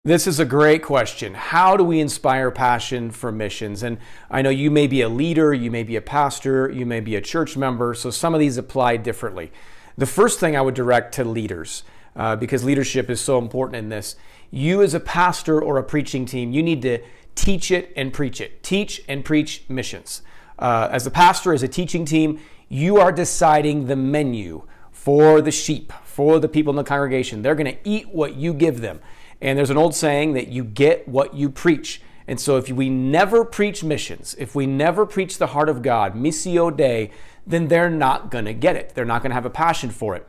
This is a great question. How do we inspire passion for missions? And I know you may be a leader, you may be a pastor, you may be a church member, so some of these apply differently. The first thing I would direct to leaders, because leadership is so important in this. You as a pastor or a preaching team, you need to teach it and preach it. Teach and preach missions. As a pastor, as a teaching team, you are deciding the menu for the sheep, for the people in the congregation. They're going to eat what you give them. And there's an old saying that you get what you preach. And so if we never preach missions, if we never preach the heart of God, Missio Dei, then they're not going to get it. They're not going to have a passion for it.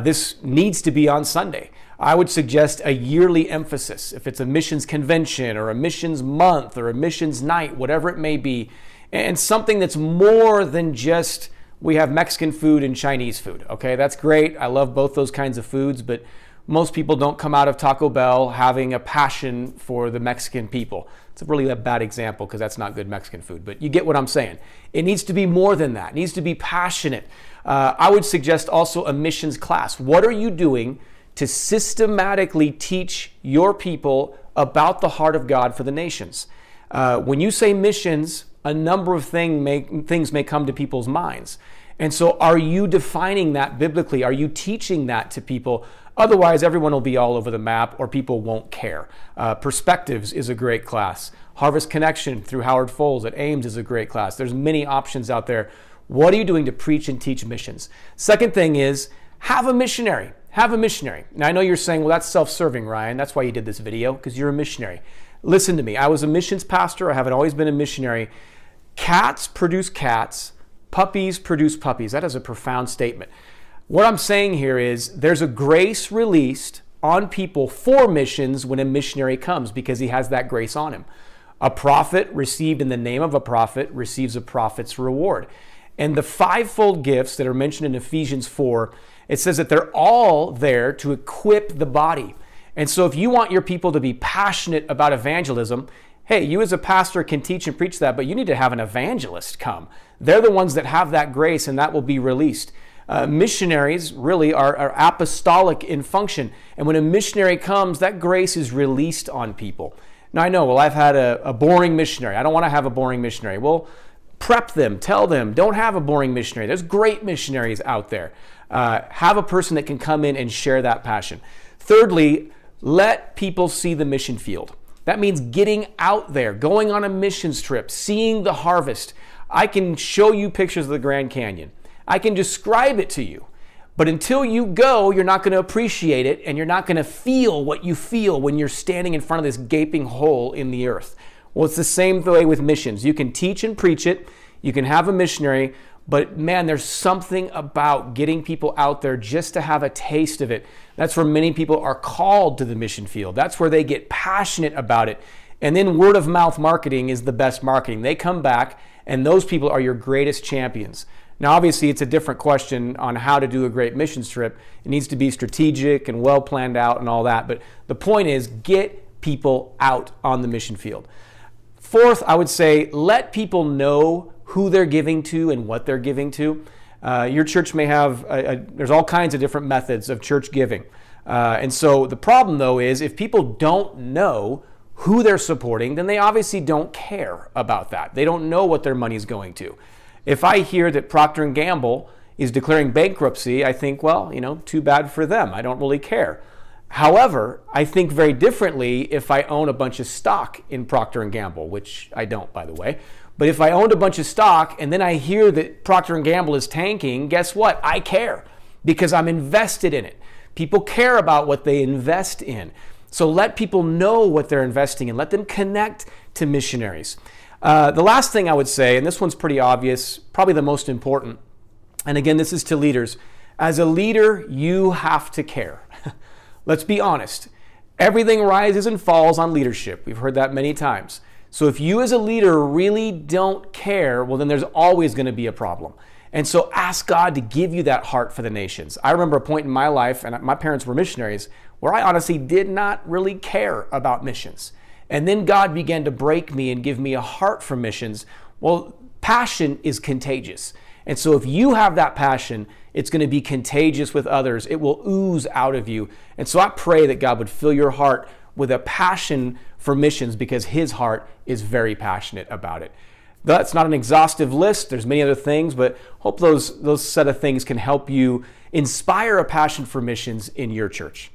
This needs to be on Sunday. I would suggest a yearly emphasis. If it's a missions convention or a missions month or a missions night, whatever it may be, and something that's more than just we have Mexican food and Chinese food. Okay, that's great. I love both those kinds of foods, but most people don't come out of Taco Bell having a passion for the Mexican people. It's really a bad example because that's not good Mexican food, but you get what I'm saying. It needs to be more than that. It needs to be passionate. I would suggest also a missions class. What are you doing to systematically teach your people about the heart of God for the nations? When you say missions, a number of things may come to people's minds. And so are you defining that biblically? Are you teaching that to people? Otherwise, everyone will be all over the map or people won't care. Perspectives is a great class. Harvest Connection through Howard Foles at Ames is a great class. There's many options out there. What are you doing to preach and teach missions? Second thing is have a missionary. Have a missionary. Now, I know you're saying, well, that's self-serving, Ryan. That's why you did this video, because you're a missionary. Listen to me. I was a missions pastor. I haven't always been a missionary. Cats produce cats. Puppies produce puppies. That is a profound statement. What I'm saying here is there's a grace released on people for missions when a missionary comes because he has that grace on him. A prophet received in the name of a prophet receives a prophet's reward. And the fivefold gifts that are mentioned in Ephesians 4, it says that they're all there to equip the body. And so if you want your people to be passionate about evangelism, hey, you as a pastor can teach and preach that, but you need to have an evangelist come. They're the ones that have that grace, and that will be released. Missionaries really are apostolic in function. And when a missionary comes, that grace is released on people. Now I know, well, I've had a boring missionary. I don't want to have a boring missionary. Well, prep them, tell them, don't have a boring missionary. There's great missionaries out there. Have a person that can come in and share that passion. Thirdly, let people see the mission field. That means getting out there, going on a missions trip, seeing the harvest. I can show you pictures of the Grand Canyon. I can describe it to you. But until you go, you're not going to appreciate it, and you're not going to feel what you feel when you're standing in front of this gaping hole in the earth. Well, it's the same way with missions. You can teach and preach it. You can have a missionary. But man, there's something about getting people out there just to have a taste of it. That's where many people are called to the mission field. That's where they get passionate about it. And then word of mouth marketing is the best marketing. They come back, and those people are your greatest champions. Now, obviously, it's a different question on how to do a great missions trip. It needs to be strategic and well planned out and all that. But the point is, get people out on the mission field. Fourth, I would say, let people know who they're giving to and what they're giving to. Your church may have, there's all kinds of different methods of church giving. And so the problem, though, is if people don't know who they're supporting, then they obviously don't care about that. They don't know what their money's going to. If I hear that Procter & Gamble is declaring bankruptcy, I think, well, too bad for them. I don't really care. However, I think very differently if I own a bunch of stock in Procter & Gamble, which I don't, by the way. But if I owned a bunch of stock and then I hear that Procter & Gamble is tanking, guess what? I care because I'm invested in it. People care about what they invest in. So let people know what they're investing in. Let them connect to missionaries. The last thing I would say, and this one's pretty obvious, probably the most important, and again, this is to leaders. As a leader, you have to care. Let's be honest. Everything rises and falls on leadership. We've heard that many times. So if you as a leader really don't care, well, then there's always going to be a problem. And so ask God to give you that heart for the nations. I remember a point in my life, and my parents were missionaries, where I honestly did not really care about missions. And then God began to break me and give me a heart for missions. Well, passion is contagious. And so if you have that passion, it's going to be contagious with others. It will ooze out of you. And so I pray that God would fill your heart with a passion for missions because his heart is very passionate about it. That's not an exhaustive list. There's many other things, but hope those set of things can help you inspire a passion for missions in your church.